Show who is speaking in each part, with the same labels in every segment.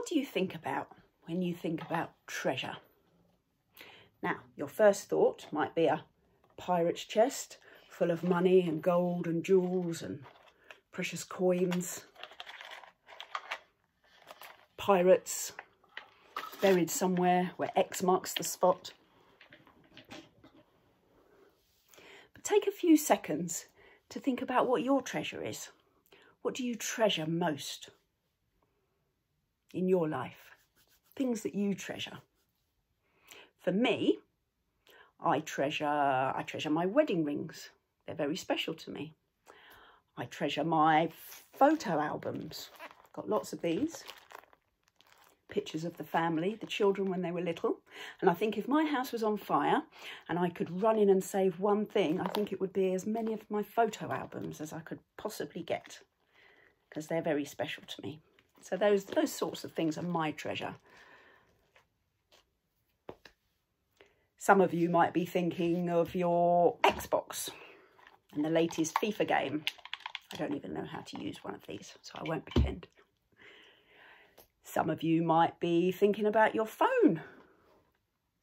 Speaker 1: What do you think about when you think about treasure? Now, your first thought might be a pirate's chest full of money and gold and jewels and precious coins. Pirates buried somewhere where X marks the spot. But take a few seconds to think about what your treasure is. What do you treasure most in your life? Things that you treasure. For me, I treasure my wedding rings. They're very special to me. I treasure my photo albums. Got lots of these. Pictures of the family, the children when they were little. And I think if my house was on fire and I could run in and save one thing, I think it would be as many of my photo albums as I could possibly get, because they're very special to me. So those sorts of things are my treasure. Some of you might be thinking of your Xbox and the latest FIFA game. I don't even know how to use one of these, so I won't pretend. Some of you might be thinking about your phone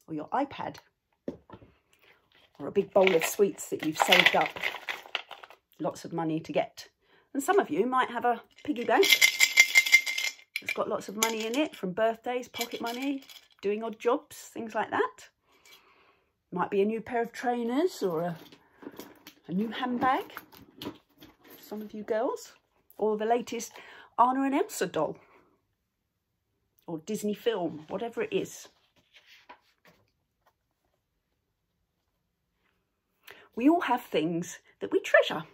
Speaker 1: or your iPad or a big bowl of sweets that you've saved up lots of money to get. And some of you might have a piggy bank that's got lots of money in it from birthdays, pocket money, doing odd jobs, things like that. Might be a new pair of trainers or a new handbag, some of you girls, or the latest Anna and Elsa doll, or Disney film, whatever it is. We all have things that we treasure,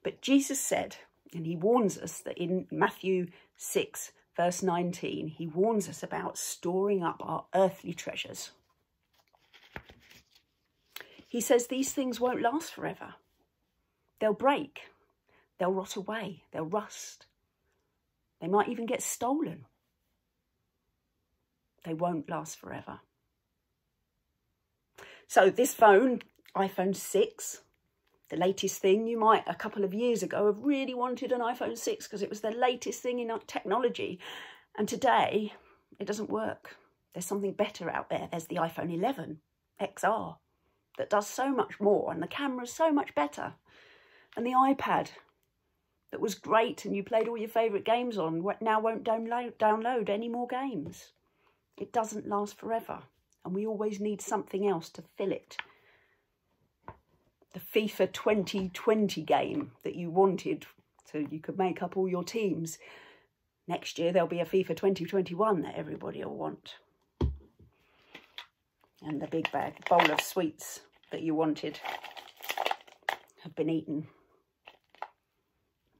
Speaker 1: but Jesus said, and he warns us that in Matthew 6, verse 19, he warns us about storing up our earthly treasures. He says these things won't last forever. They'll break, they'll rot away, they'll rust. They might even get stolen. They won't last forever. So this phone, iPhone 6, the latest thing, you might a couple of years ago have really wanted an iPhone 6 because it was the latest thing in technology. And today it doesn't work. There's something better out there. There's the iPhone 11 XR that does so much more, and the camera's so much better. And the iPad that was great and you played all your favourite games on now won't download any more games. It doesn't last forever, and we always need something else to fill it. The FIFA 2020 game that you wanted so you could make up all your teams. Next year there'll be a FIFA 2021 that everybody will want. And the big bowl of sweets that you wanted have been eaten.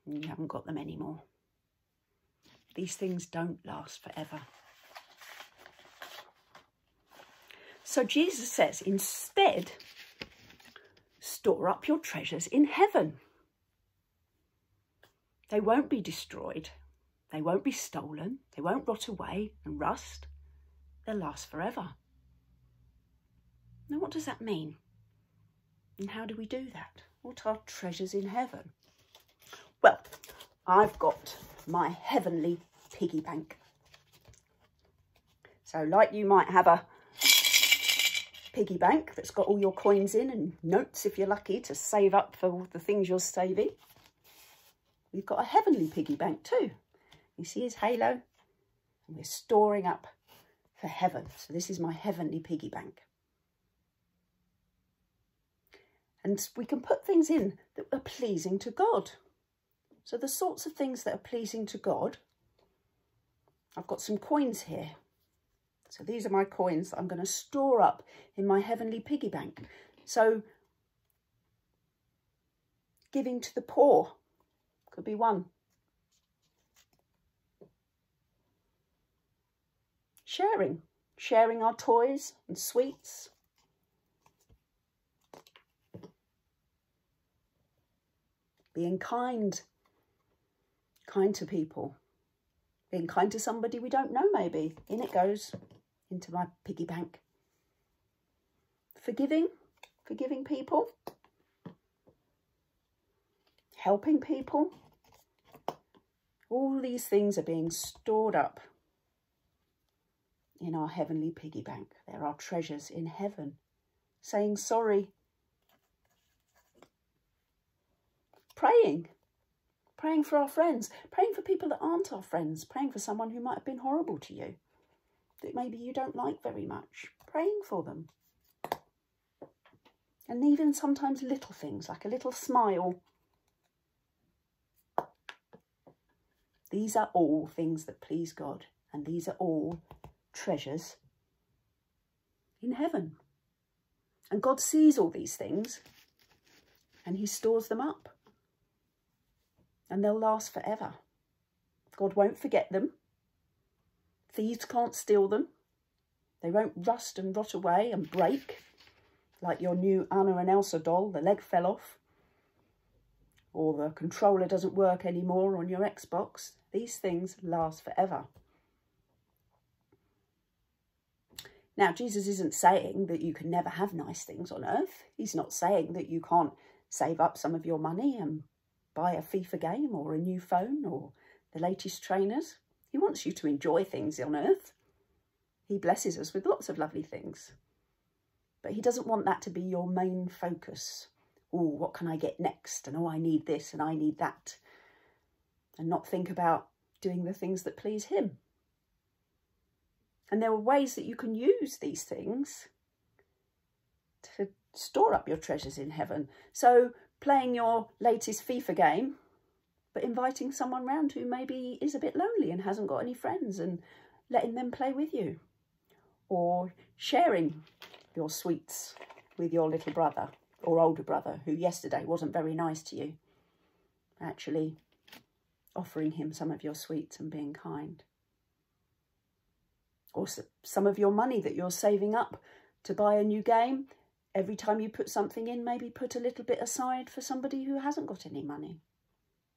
Speaker 1: And you haven't got them anymore. These things don't last forever. So Jesus says, instead, store up your treasures in heaven. They won't be destroyed. They won't be stolen. They won't rot away and rust. They'll last forever. Now, what does that mean? And how do we do that? What are treasures in heaven? Well, I've got my heavenly piggy bank. So like you might have a piggy bank that's got all your coins in and notes, if you're lucky, to save up for the things you're saving. We've got a heavenly piggy bank too. You see his halo? And we're storing up for heaven. So this is my heavenly piggy bank. And we can put things in that are pleasing to God. So the sorts of things that are pleasing to God, I've got some coins here. So these are my coins that I'm going to store up in my heavenly piggy bank. So giving to the poor could be one. Sharing our toys and sweets. Being kind to people. Being kind to somebody we don't know, maybe. In it goes, into my piggy bank. Forgiving people. Helping people. All these things are being stored up in our heavenly piggy bank. There are treasures in heaven. Saying sorry. Praying for our friends, praying for people that aren't our friends, praying for someone who might have been horrible to you, that maybe you don't like very much, praying for them. And even sometimes little things, like a little smile. These are all things that please God, and these are all treasures in heaven. And God sees all these things, and he stores them up. And they'll last forever. God won't forget them. Thieves can't steal them. They won't rust and rot away and break, like your new Anna and Elsa doll. The leg fell off, or the controller doesn't work anymore on your Xbox. These things last forever. Now, Jesus isn't saying that you can never have nice things on earth. He's not saying that you can't save up some of your money and buy a FIFA game or a new phone or the latest trainers. He wants you to enjoy things on earth. He blesses us with lots of lovely things. But he doesn't want that to be your main focus. Oh, what can I get next? And oh, I need this and I need that. And not think about doing the things that please him. And there are ways that you can use these things to store up your treasures in heaven. So playing your latest FIFA game, but inviting someone round who maybe is a bit lonely and hasn't got any friends and letting them play with you. Or sharing your sweets with your little brother or older brother who yesterday wasn't very nice to you. Actually offering him some of your sweets and being kind. Or some of your money that you're saving up to buy a new game. Every time you put something in, maybe put a little bit aside for somebody who hasn't got any money.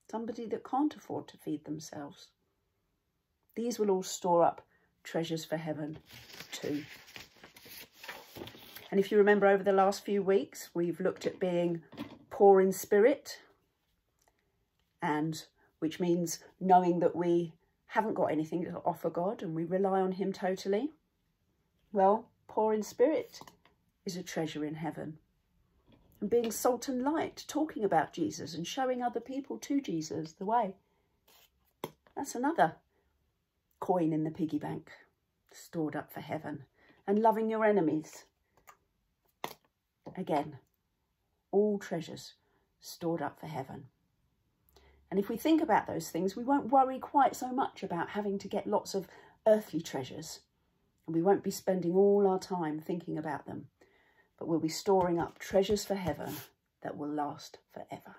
Speaker 1: Somebody that can't afford to feed themselves. These will all store up treasures for heaven too. And if you remember over the last few weeks, we've looked at being poor in spirit, and which means knowing that we haven't got anything to offer God and we rely on him totally. Well, poor in spirit is a treasure in heaven. And being salt and light, talking about Jesus and showing other people to Jesus the way. That's another coin in the piggy bank, stored up for heaven. And loving your enemies. Again, all treasures stored up for heaven. And if we think about those things, we won't worry quite so much about having to get lots of earthly treasures. And we won't be spending all our time thinking about them. But we'll be storing up treasures for heaven that will last forever.